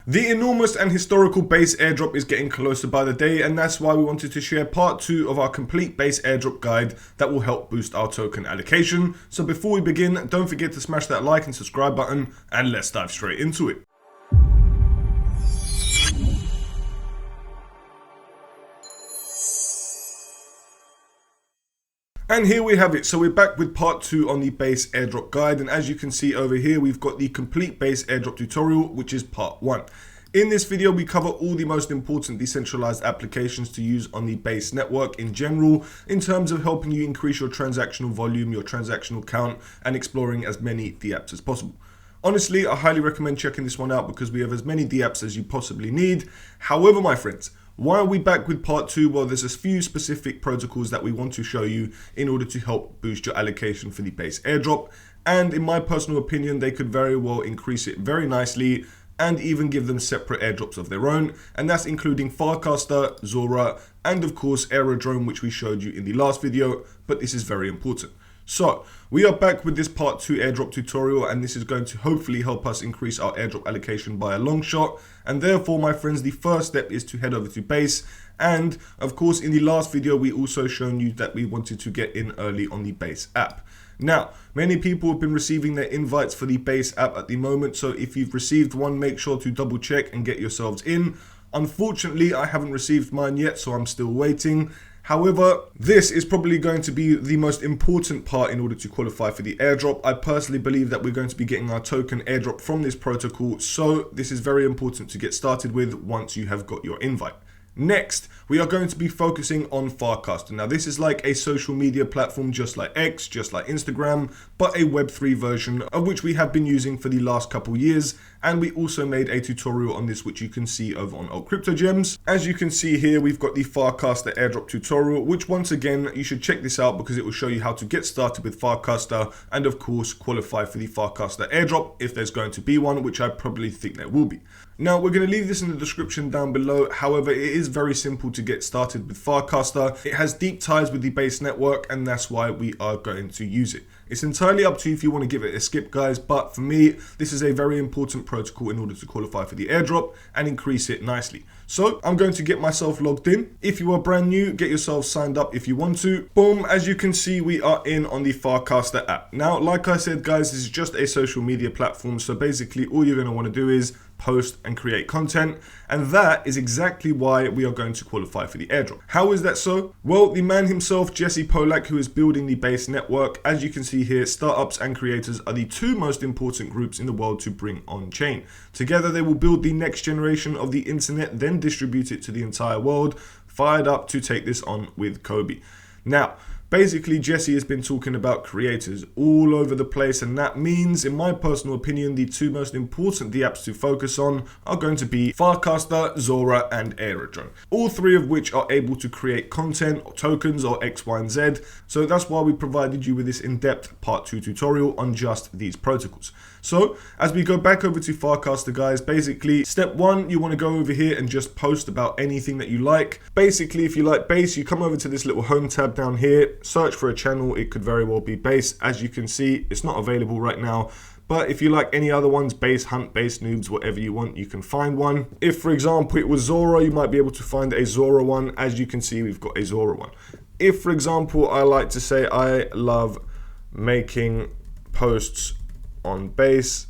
The enormous and historical base airdrop is getting closer by the day, and that's why we wanted to share part 2 of our complete base airdrop guide that will help boost our token allocation. So before we begin, don't forget to smash that like and subscribe button, and let's dive straight into it. And here we have it. So we're back with part 2 on the base airdrop guide, and as you can see over here, we've got the complete base airdrop tutorial, which is part 1. In this video, we cover all the most important decentralized applications to use on the base network in general, in terms of helping you increase your transactional volume, your transactional count, and exploring as many dApps as possible. Honestly, I highly recommend checking this one out because we have as many dApps as you possibly need. However, my friends, why are we back with part 2? Well, there's a few specific protocols that we want to show you in order to help boost your allocation for the base airdrop. And in my personal opinion, they could very well increase it very nicely and even give them separate airdrops of their own. And that's including Farcaster, Zora, and of course Aerodrome, which we showed you in the last video, but this is very important. So we are back with this part 2 airdrop tutorial, and this is going to hopefully help us increase our airdrop allocation by a long shot. And therefore, my friends, the first step is to head over to base. And of course, in the last video, we also shown you that we wanted to get in early on the base app. Now, many people have been receiving their invites for the base app at the moment. So if you've received one, make sure to double check and get yourselves in. Unfortunately, I haven't received mine yet, so I'm still waiting. However, this is probably going to be the most important part in order to qualify for the airdrop. I personally believe that we're going to be getting our token airdrop from this protocol, so this is very important to get started with once you have got your invite. Next, we are going to be focusing on Farcaster. Now, this is like a social media platform just like X, just like Instagram, but a Web3 version of which we have been using for the last couple years. And we also made a tutorial on this, which you can see over on AltCryptoGems. As you can see here, we've got the Farcaster airdrop tutorial, which once again, you should check this out because it will show you how to get started with Farcaster and of course qualify for the Farcaster airdrop if there's going to be one, which I probably think there will be. Now, we're going to leave this in the description down below. However, it is very simple to get started with Farcaster. It has deep ties with the base network, and that's why we are going to use it. It's entirely up to you if you want to give it a skip, guys, but for me, this is a very important protocol in order to qualify for the airdrop and increase it nicely. So I'm going to get myself logged in. If you are brand new, get yourself signed up if you want to. Boom, as you can see, we are in on the Farcaster app. Now, like I said, guys, this is just a social media platform. So basically all you're going to want to do is post and create content, and that is exactly why we are going to qualify for the airdrop. How is that so? Well, the man himself, Jesse Polak, who is building the base network, as you can see here, startups and creators are the two most important groups in the world to bring on chain. Together they will build the next generation of the internet, then distribute it to the entire world, fired up to take this on with Kobe. Now, basically, Jesse has been talking about creators all over the place, and that means, in my personal opinion, the two most important dApps to focus on are going to be Farcaster, Zora, and Aerodrome. All three of which are able to create content or tokens or X, Y, and Z. So that's why we provided you with this in-depth part 2 tutorial on just these protocols. So as we go back over to Farcaster, guys, basically step 1, you want to go over here and just post about anything that you like. Basically, if you like base, you come over to this little home tab down here, search for a channel. It could very well be base. As you can see, it's not available right now. But if you like any other ones, base hunt, base noobs, whatever you want, you can find one. If, for example, it was Zora, you might be able to find a Zora one. As you can see, we've got a Zora one. If, for example, I like to say I love making posts on base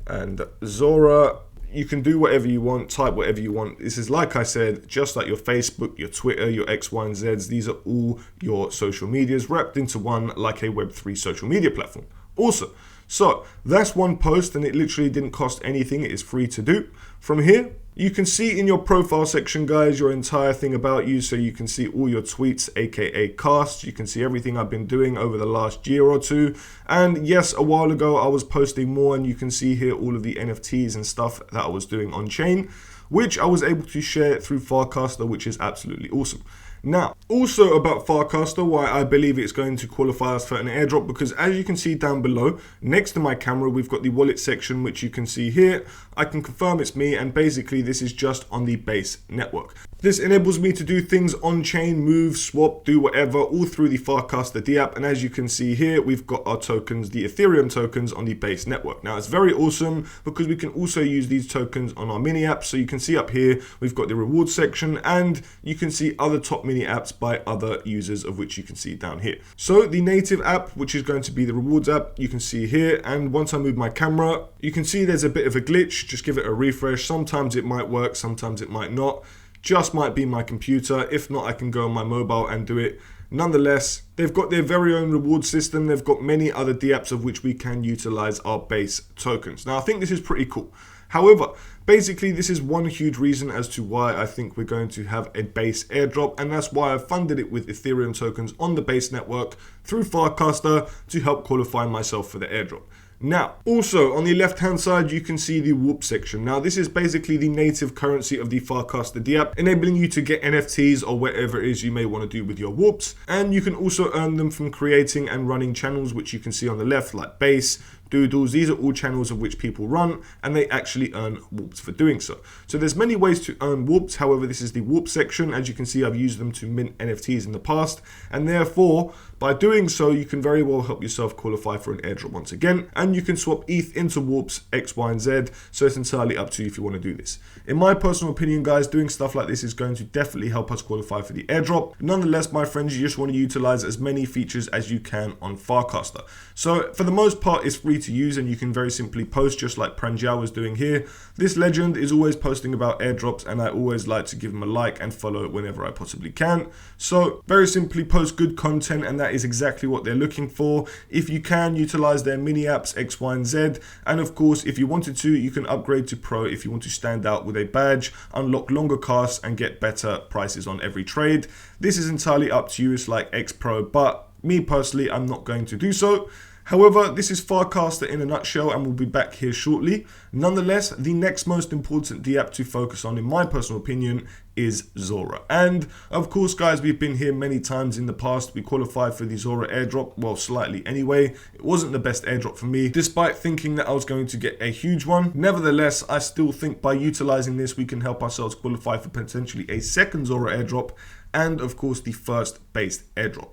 and Zora, you can do whatever you want, type whatever you want. This is, like I said, just like your Facebook, your Twitter, your X, Y, and Zs. These are all your social medias wrapped into one, like a Web3 social media platform. Awesome. So that's one post, and it literally didn't cost anything. It is free to do. From here, you can see in your profile section, guys, your entire thing about you. So you can see all your tweets, aka casts. You can see everything I've been doing over the last year or two. And yes, a while ago I was posting more, and you can see here all of the NFTs and stuff that I was doing on chain, which I was able to share through Farcaster, which is absolutely awesome. Now, also about Farcaster, why I believe it's going to qualify us for an airdrop, because as you can see down below, next to my camera, we've got the wallet section, which you can see here. I can confirm it's me, and basically this is just on the Base network. This enables me to do things on-chain, move, swap, do whatever, all through the Farcaster dApp. And as you can see here, we've got our tokens, the Ethereum tokens on the Base network. Now, it's very awesome because we can also use these tokens on our mini apps. So you can see up here, we've got the reward section, and you can see other top mini apps by other users, of which you can see down here. So the native app, which is going to be the rewards app, you can see here. And once I move my camera, you can see there's a bit of a glitch. Just give it a refresh. Sometimes it might work, sometimes it might not. Just might be my computer. If not, I can go on my mobile and do it. Nonetheless, they've got their very own reward system. They've got many other dApps of which we can utilize our Base tokens. Now, I think this is pretty cool. However, basically, this is one huge reason as to why I think we're going to have a Base airdrop, and that's why I funded it with Ethereum tokens on the Base network through Farcaster to help qualify myself for the airdrop. Now, also on the left-hand side, you can see the Whoop section. Now, this is basically the native currency of the Farcaster dApp, enabling you to get NFTs or whatever it is you may want to do with your Whoops. And you can also earn them from creating and running channels, which you can see on the left, like Base, Doodles. These are all channels of which people run, and they actually earn Whoops for doing so. So there's many ways to earn Whoops. However, this is the Whoop section. As you can see, I've used them to mint NFTs in the past, and therefore, by doing so, you can very well help yourself qualify for an airdrop once again, and you can swap ETH into Whoops, X, Y, and Z, so it's entirely up to you if you want to do this. In my personal opinion, guys, doing stuff like this is going to definitely help us qualify for the airdrop. Nonetheless, my friends, you just want to utilize as many features as you can on Farcaster. So for the most part, it's free to use, and you can very simply post just like Pranjal was doing here. This legend is always posting about airdrops, and I always like to give him a like and follow whenever I possibly can. So very simply post good content, and that is exactly what they're looking for. If you can, utilize their mini apps X, Y, and Z, and of course, if you wanted to, you can upgrade to Pro if you want to stand out with a badge, unlock longer casts, and get better prices on every trade. This is entirely up to you. It's like X Pro, but me personally, I'm not going to do so. However, this is Farcaster in a nutshell, and we'll be back here shortly. Nonetheless, the next most important dApp to focus on, in my personal opinion, is Zora. And of course, guys, we've been here many times in the past. We qualified for the Zora airdrop, well, slightly anyway. It wasn't the best airdrop for me, despite thinking that I was going to get a huge one. Nevertheless, I still think by utilizing this, we can help ourselves qualify for potentially a second Zora airdrop, and of course, the first Base airdrop.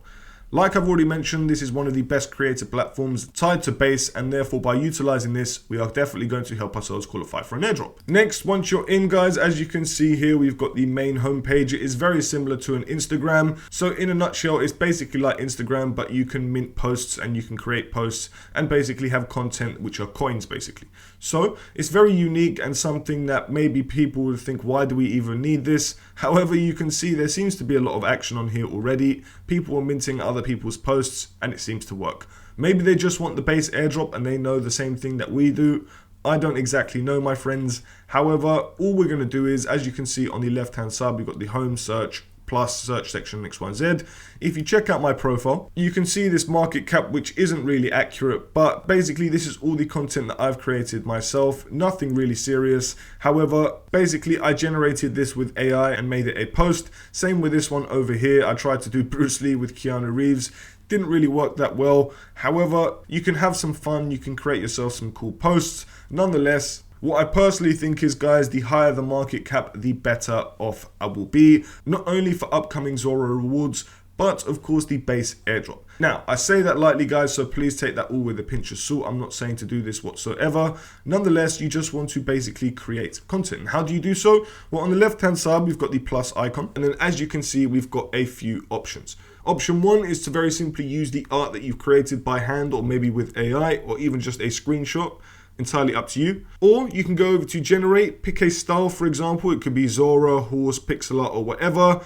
Like I've already mentioned, this is one of the best creator platforms tied to Base, and therefore by utilizing this, we are definitely going to help ourselves qualify for an airdrop. Next, once you're in, guys, as you can see here, we've got the main homepage. It is very similar to an Instagram. So in a nutshell, it's basically like Instagram, but you can mint posts and you can create posts and basically have content, which are coins basically. So it's very unique and something that maybe people would think, why do we even need this? However, you can see there seems to be a lot of action on here already. People are minting other people's posts, and it seems to work. Maybe they just want the Base airdrop and they know the same thing that we do. I don't exactly know, my friends. However, all we're going to do is, as you can see on the left hand side, we've got the home, search, plus search section X, Y, and Z. If you check out my profile, you can see this market cap, which isn't really accurate, but basically this is all the content that I've created myself, nothing really serious. However, basically I generated this with AI and made it a post. Same with this one over here. I tried to do Bruce Lee with Keanu Reeves. Didn't really work that well. However, you can have some fun. You can create yourself some cool posts. Nonetheless, what I personally think is, guys, the higher the market cap, the better off I will be, not only for upcoming Zora rewards, but of course the Base airdrop. Now, I say that lightly, guys, so please take that all with a pinch of salt. I'm not saying to do this whatsoever. Nonetheless, you just want to basically create content. How do you do so? Well, on the left-hand side, we've got the plus icon. And then as you can see, we've got a few options. Option one is to very simply use the art that you've created by hand or maybe with AI or even just a screenshot. Entirely up to you. Or you can go over to generate, pick a style, for example. It could be Zora, horse, pixel art, or whatever.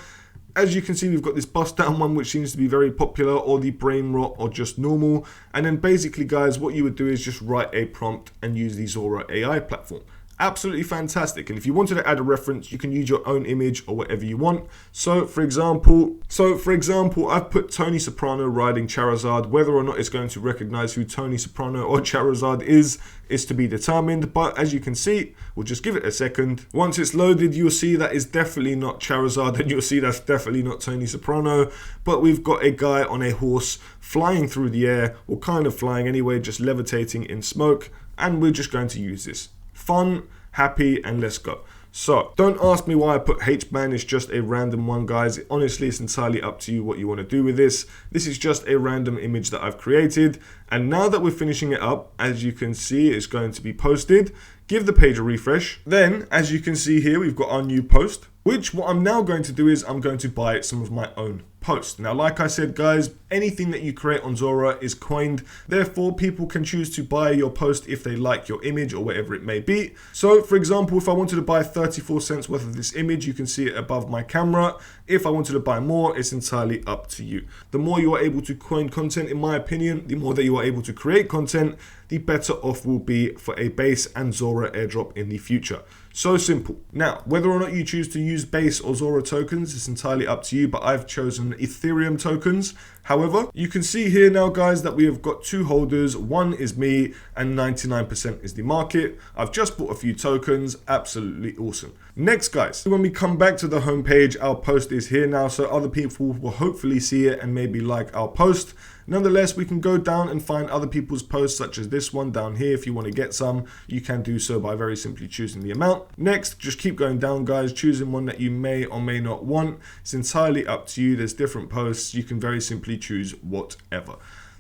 As you can see, we've got this bust down one, which seems to be very popular, or the brain rot, or just normal. And then basically, guys, what you would do is just write a prompt and use the Zora AI platform. Absolutely fantastic. And if you wanted to add a reference, you can use your own image or whatever you want. So for example, I've put Tony Soprano riding Charizard. Whether or not it's going to recognize who Tony Soprano or Charizard is to be determined. But as you can see, we'll just give it a second. Once it's loaded, you'll see that is definitely not Charizard, and you'll see that's definitely not Tony Soprano. But we've got a guy on a horse flying through the air, or kind of flying anyway, just levitating in smoke. And we're just going to use this. Fun, happy, and let's go. So don't ask me why I put HBAN. It's just a random one, guys. Honestly, it's entirely up to you what you want to do with this. This is just a random image that I've created. And now that we're finishing it up, as you can see, it's going to be posted. Give the page a refresh. Then, as you can see here, we've got our new post, which what I'm now going to do is I'm going to buy some of my own post. Now, like I said, guys, anything that you create on Zora is coined. Therefore, people can choose to buy your post if they like your image or whatever it may be. So, for example, if I wanted to buy 34 cents worth of this image, you can see it above my camera. If I wanted to buy more, it's entirely up to you. The more you are able to coin content, in my opinion, the more that you are able to create content, the better off will be for a Base and Zora airdrop in the future. So simple. Now, whether or not you choose to use Base or Zora tokens, it's entirely up to you, but I've chosen Ethereum tokens. However, you can see here now, guys, that we have got two holders. One is me and 99% is the market. I've just bought a few tokens. Absolutely awesome. Next, guys, when we come back to the homepage, our post is here now, so other people will hopefully see it and maybe like our post. Nonetheless, we can go down and find other people's posts, such as this one down here. If you want to get some, you can do so by very simply choosing the amount. Next, just keep going down, guys, choosing one that you may or may not want. It's entirely up to you. There's different posts. You can very simply choose whatever.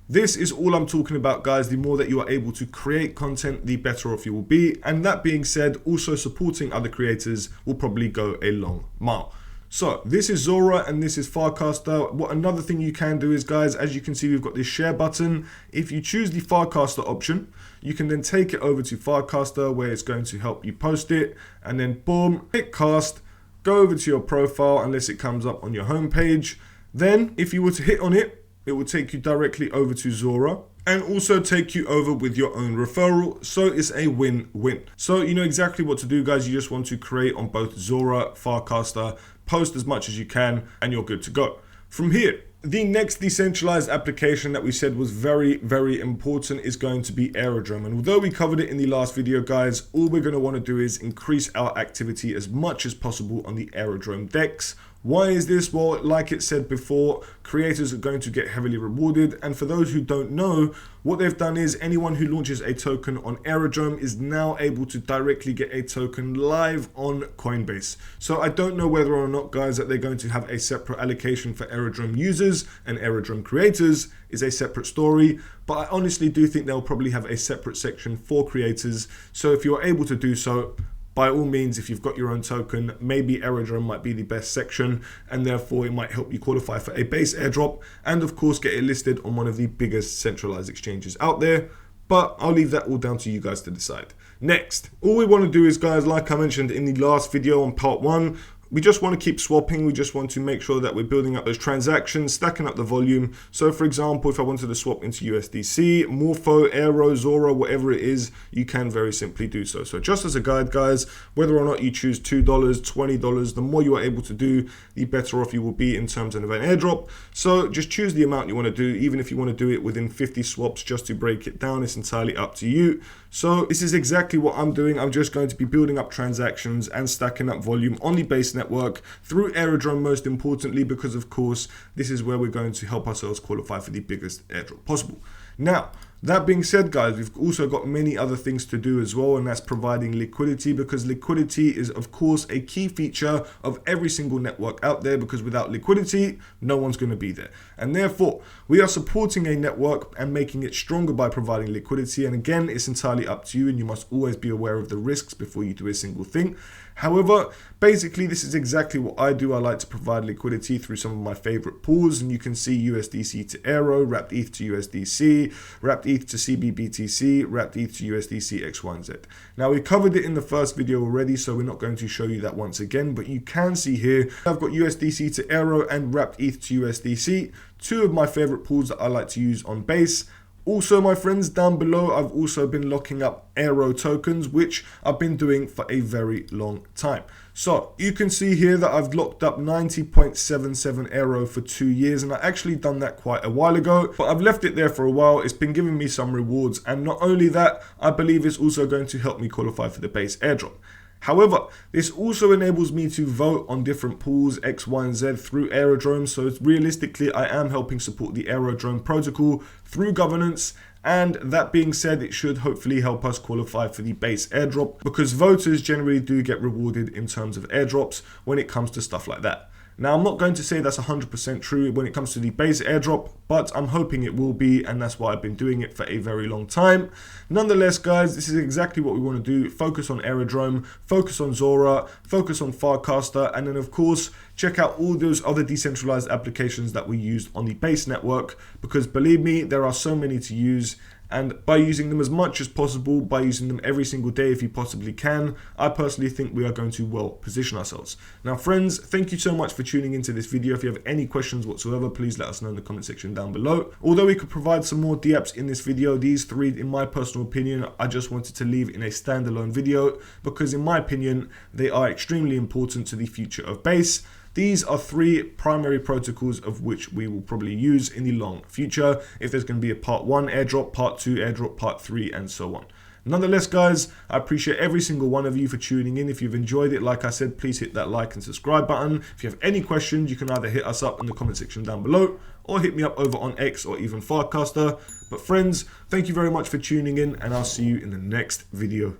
This is all I'm talking about, guys. The more that you are able to create content, the better off you will be. And that being said, also supporting other creators will probably go a long mile. So this is Zora and this is Farcaster. What another thing you can do is, guys, as you can see, we've got this share button. If you choose the Farcaster option, you can then take it over to Farcaster where it's going to help you post it. And then boom, click cast, go over to your profile unless it comes up on your homepage. Then if you were to hit on it, it will take you directly over to Zora and also take you over with your own referral. So it's a win-win. So you know exactly what to do, guys. You just want to create on both Zora, Farcaster, post as much as you can, and you're good to go. From here, the next decentralized application that we said was very, very important is going to be Aerodrome. And although we covered it in the last video, guys, all we're going to want to do is increase our activity as much as possible on the Aerodrome DEX. Why is this? Well, like it said before, creators are going to get heavily rewarded. And for those who don't know, what they've done is anyone who launches a token on Aerodrome is now able to directly get a token live on Coinbase. So I don't know whether or not, guys, that they're going to have a separate allocation for Aerodrome users and Aerodrome creators is a separate story. But I honestly do think they'll probably have a separate section for creators. So if you're able to do so, by all means, if you've got your own token, maybe Aerodrome might be the best section, and therefore it might help you qualify for a base airdrop, and of course get it listed on one of the biggest centralized exchanges out there. But I'll leave that all down to you guys to decide. Next, all we want to do is, guys, like I mentioned in the last video on part 1, we just want to keep swapping. We just want to make sure that we're building up those transactions, stacking up the volume. So for example, if I wanted to swap into USDC, Morpho, Aero, Zora, whatever it is, you can very simply do so. So just as a guide, guys, whether or not you choose $2, $20, the more you are able to do, the better off you will be in terms of an airdrop. So just choose the amount you want to do. Even if you want to do it within 50 swaps just to break it down, it's entirely up to you. So this is exactly what I'm doing. I'm just going to be building up transactions and stacking up volume on the Base network through Aerodrome, most importantly, because of course, this is where we're going to help ourselves qualify for the biggest airdrop possible. Now, that being said, guys, we've also got many other things to do as well, and that's providing liquidity, because liquidity is, of course, a key feature of every single network out there, because without liquidity, no one's going to be there. And therefore, we are supporting a network and making it stronger by providing liquidity. And again, it's entirely up to you, and you must always be aware of the risks before you do a single thing. However, basically, this is exactly what I do. I like to provide liquidity through some of my favorite pools, and you can see USDC to Aero, wrapped ETH to USDC, wrapped ETH to CBBTC, wrapped ETH to USDC X1Z. Now, we covered it in the first video already, so we're not going to show you that once again, but you can see here, I've got USDC to Aero and wrapped ETH to USDC, two of my favorite pools that I like to use on Base. Also, my friends, down below, I've also been locking up Aero tokens, which I've been doing for a very long time. So you can see here that I've locked up 90.77 Aero for 2 years, and I actually done that quite a while ago, but I've left it there for a while. It's been giving me some rewards, and not only that, I believe it's also going to help me qualify for the base airdrop. However, this also enables me to vote on different pools X, Y, and Z through Aerodrome. So realistically, I am helping support the Aerodrome protocol through governance. And that being said, it should hopefully help us qualify for the base airdrop, because voters generally do get rewarded in terms of airdrops when it comes to stuff like that. Now, I'm not going to say that's 100% true when it comes to the base airdrop, but I'm hoping it will be, and that's why I've been doing it for a very long time. Nonetheless, guys, this is exactly what we want to do. Focus on Aerodrome, focus on Zora, focus on Farcaster, and then, of course, check out all those other decentralized applications that we used on the base network, because believe me, there are so many to use. And by using them as much as possible, by using them every single day if you possibly can, I personally think we are going to well position ourselves. Now, friends, thank you so much for tuning into this video. If you have any questions whatsoever, please let us know in the comment section down below. Although we could provide some more dApps in this video, these 3, in my personal opinion, I just wanted to leave in a standalone video because, in my opinion, they are extremely important to the future of Base. These are 3 primary protocols of which we will probably use in the long future, if there's going to be a part 1 airdrop, part 2 airdrop, part 3, and so on. Nonetheless, guys, I appreciate every single one of you for tuning in. If you've enjoyed it, like I said, please hit that like and subscribe button. If you have any questions, you can either hit us up in the comment section down below or hit me up over on X or even Farcaster. But friends, thank you very much for tuning in, and I'll see you in the next video.